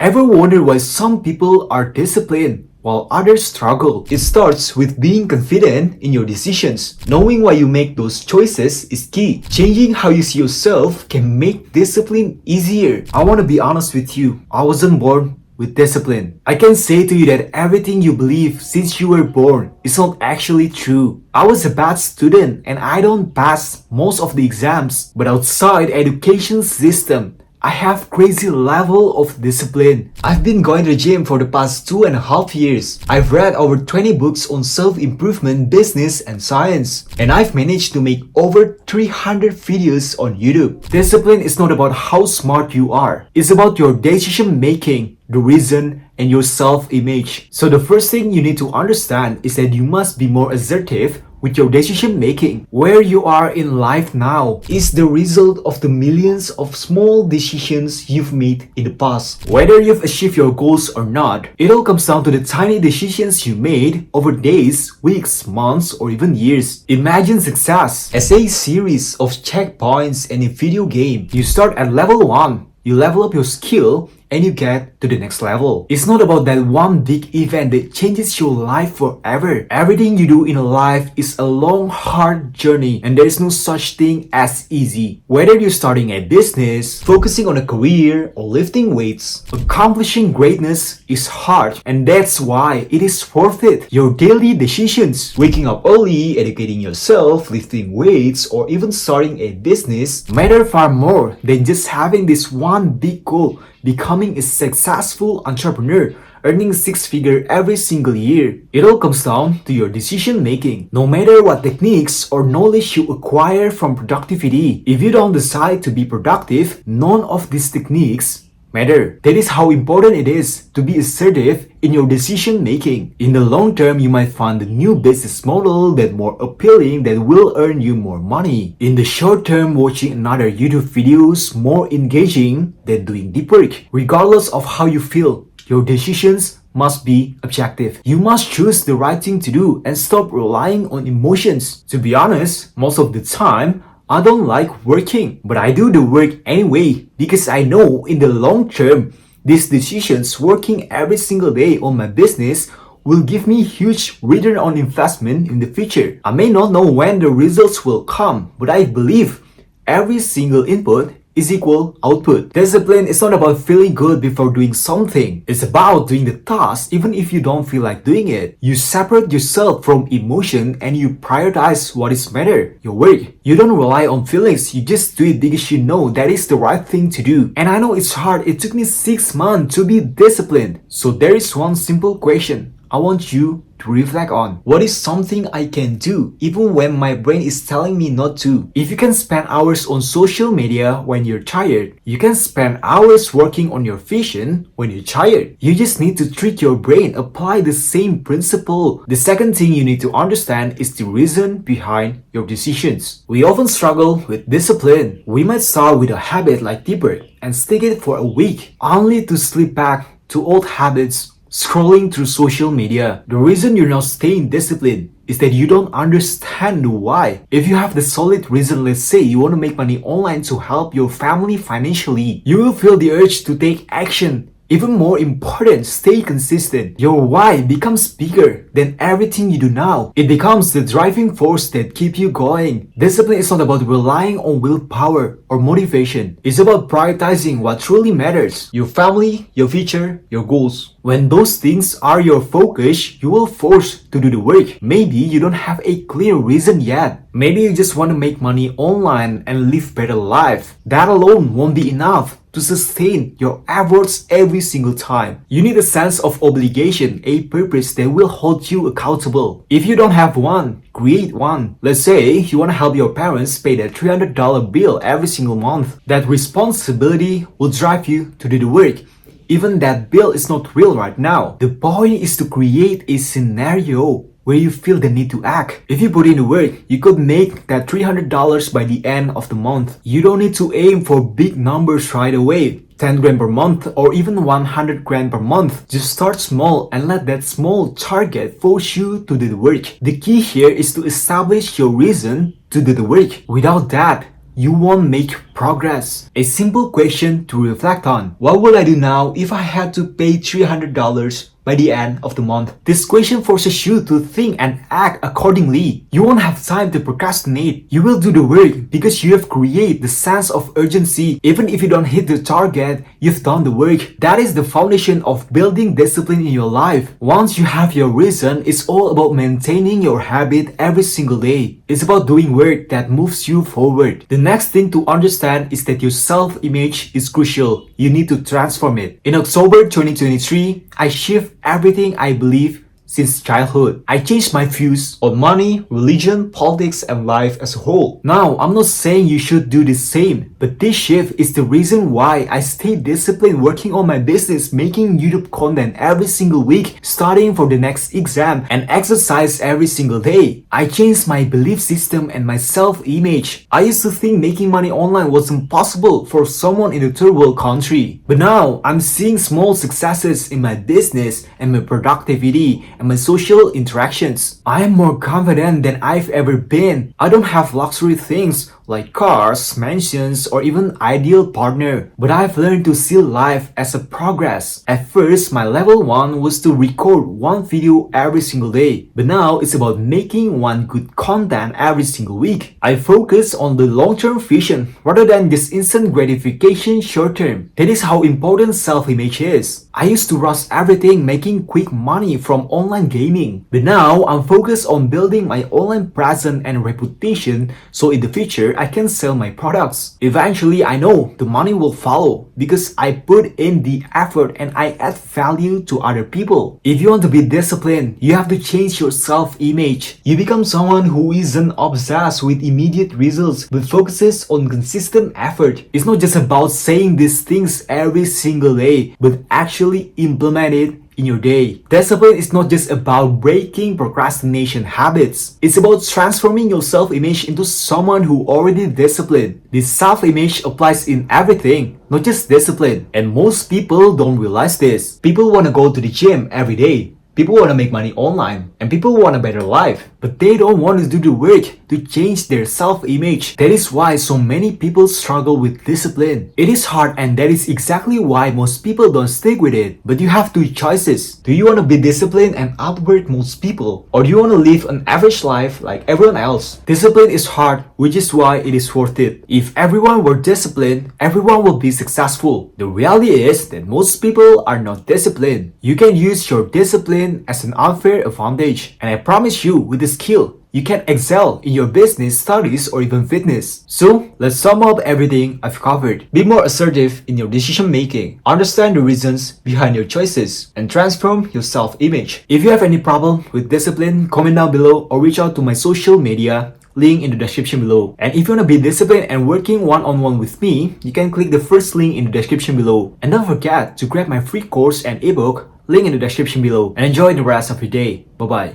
Ever wonder why some people are disciplined while others struggle? It starts with being confident in your decisions. Knowing why you make those choices is key. Changing how you see yourself can make discipline easier. I want to be honest with you. I wasn't born with discipline. I can say to you that everything you believe since you were born is not actually true. I was a bad student and I don't pass most of the exams, but outside education system, I have crazy level of discipline. I've been going to the gym for the past 2.5 years. I've read over 20 books on self-improvement, business, and science. And I've managed to make over 300 videos on YouTube. Discipline is not about how smart you are. It's about your decision making, the reason, and your self-image. So the first thing you need to understand is that you must be more assertive with your decision making. Where you are in life now is the result of the millions of small decisions you've made in the past. Whether you've achieved your goals or not, it all comes down to the tiny decisions you made over days, weeks, months, or even years. Imagine success as a series of checkpoints in a video game. You start at level 1, you level up your skill, and you get to the next level. It's not about that one big event that changes your life forever. Everything you do in life is a long, hard journey, and there is no such thing as easy. Whether you're starting a business, focusing on a career, or lifting weights, accomplishing greatness is hard, and that's why it is worth it. Your daily decisions, waking up early, educating yourself, lifting weights, or even starting a business matter far more than just having this one big goal. Becoming a successful entrepreneur, earning 6-figure every single year. It all comes down to your decision making. No matter what techniques or knowledge you acquire from productivity, if you don't decide to be productive, none of these techniques matter. That is how important it is to be assertive in your decision making. In the long term, you might find a new business model that's more appealing that will earn you more money. In the short term, watching another YouTube video is more engaging than doing deep work. Regardless of how you feel, your decisions must be objective. You must choose the right thing to do and stop relying on emotions. To be honest, most of the time, I don't like working, but I do the work anyway because I know in the long term, these decisions working every single day on my business will give me huge return on investment in the future. I may not know when the results will come, but I believe every single input is equal output. Discipline is not about feeling good before doing something. It's about doing the task even if you don't feel like doing it. You separate yourself from emotion and you prioritize what is matter, your work. You don't rely on feelings, you just do it because you know that is the right thing to do. And I know it's hard, it took me 6 months to be disciplined. So there is one simple question I want you to reflect on. What is something I can do even when my brain is telling me not to? If you can spend hours on social media when you're tired, you can spend hours working on your vision when you're tired. You just need to trick your brain, apply the same principle. The second thing you need to understand is the reason behind your decisions. We often struggle with discipline. We might start with a habit like deep work and stick it for a week, only to slip back to old habits, scrolling through social media. The reason you're not staying disciplined is that you don't understand the why. If you have the solid reason, let's say you want to make money online to help your family financially, you will feel the urge to take action. Even more important, stay consistent. Your why becomes bigger than everything you do now. It becomes the driving force that keeps you going. Discipline is not about relying on willpower or motivation. It's about prioritizing what truly matters. Your family, your future, your goals. When those things are your focus, you will force to do the work. Maybe you don't have a clear reason yet. Maybe you just want to make money online and live better life. That alone won't be enough to sustain your efforts every single time. You need a sense of obligation, a purpose that will hold you accountable. If you don't have one, create one. Let's say you want to help your parents pay that $300 bill every single month. That responsibility will drive you to do the work. Even that bill is not real right now. The point is to create a scenario where you feel the need to act. If you put in the work, you could make that $300 by the end of the month. You don't need to aim for big numbers right away. 10 grand per month or even 100 grand per month. Just start small and let that small target force you to do the work. The key here is to establish your reason to do the work. Without that, you won't make progress. A simple question to reflect on. What will I do now if I had to pay $300 by the end of the month? This question forces you to think and act accordingly. You won't have time to procrastinate. You will do the work because you have created the sense of urgency. Even if you don't hit the target, you've done the work. That is the foundation of building discipline in your life. Once you have your reason, it's all about maintaining your habit every single day. It's about doing work that moves you forward. The next thing to understand is that your self-image is crucial. You need to transform it. In October 2023, I shift everything I believe since childhood. I changed my views on money, religion, politics, and life as a whole. Now, I'm not saying you should do the same, but this shift is the reason why I stay disciplined working on my business, making YouTube content every single week, studying for the next exam, and exercise every single day. I changed my belief system and my self-image. I used to think making money online was impossible for someone in a third world country. But now, I'm seeing small successes in my business and my productivity and my social interactions. I am more confident than I've ever been. I don't have luxury things like cars, mansions, or even ideal partner, but I've learned to see life as a progress. At first, my level 1 was to record one video every single day, but now it's about making one good content every single week. I focus on the long-term vision rather than just instant gratification short-term. That is how important self-image is. I used to rush everything making quick money from online gaming, but now I'm focused on building my online presence and reputation so in the future I can sell my products. Eventually, I know the money will follow because I put in the effort and I add value to other people. If you want to be disciplined, you have to change your self-image. You become someone who isn't obsessed with immediate results but focuses on consistent effort. It's not just about saying these things every single day, but actually implement it in your day. Discipline is not just about breaking procrastination habits. It's about transforming your self-image into someone who already disciplined. This self-image applies in everything, not just discipline. And most people don't realize this. People want to go to the gym every day. People want to make money online, and people want a better life, but they don't want to do the work to change their self-image. That is why so many people struggle with discipline. It is hard, and that is exactly why most people don't stick with it. But you have two choices. Do you want to be disciplined and outwork most people? Or do you want to live an average life like everyone else? Discipline is hard, which is why it is worth it. If everyone were disciplined, everyone will be successful. The reality is that most people are not disciplined. You can use your discipline as an unfair advantage, and I promise you, with this skill, you can excel in your business, studies, or even fitness. So, let's sum up everything I've covered. Be more assertive in your decision making, understand the reasons behind your choices, and transform your self-image. If you have any problem with discipline, comment down below or reach out to my social media, link in the description below. And if you want to be disciplined and working one-on-one with me, you can click the first link in the description below. And don't forget to grab my free course and ebook, link in the description below, and enjoy the rest of your day. Bye bye.